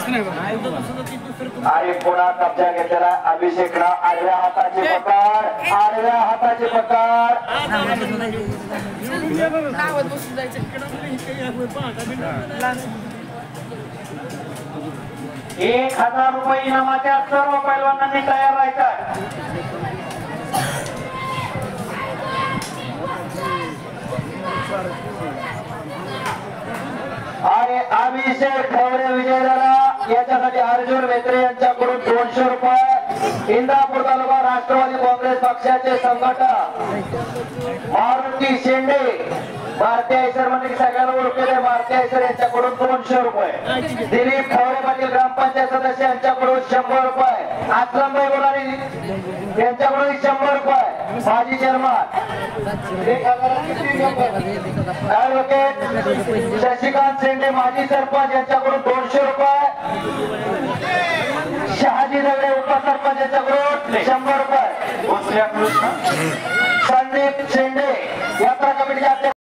आणि पुन्हा कब्जा घेतलेला अभिषेकला आडव्या हाताची पकड, आडव्या हाताची पकड. 1000 रुपये इनामाच्या सर्व पैलवानांनी तयार राहायचं. आणि अभिषेक ठवरे विजय झाला. याच्यासाठी अर्जुन मेत्रे यांच्याकडून 200 रुपये. इंदापूर तालुका राष्ट्रवादी काँग्रेस पक्षाचे संघटक मारुती शेंडे, भारतीय आयसर म्हणजे सगळ्यांना ओळखलेले भारतीय आयसर यांच्याकडून 200 रुपये. दिलीप ठवरे पाटील ग्रामपंचायत सदस्य यांच्याकडून 100 रुपये. आसलमभाई बोलारी यांच्याकडून 100 रुपये. माजी चेअरमन ऍडव्होकेट शशिकांत शेंडे माजी सरपंच यांच्याकडून 200 रुपये. शहाजी दगडे उपसरपंच यांच्याकडून 100 रुपये. संदीप शेंडे यात्रा कमिटी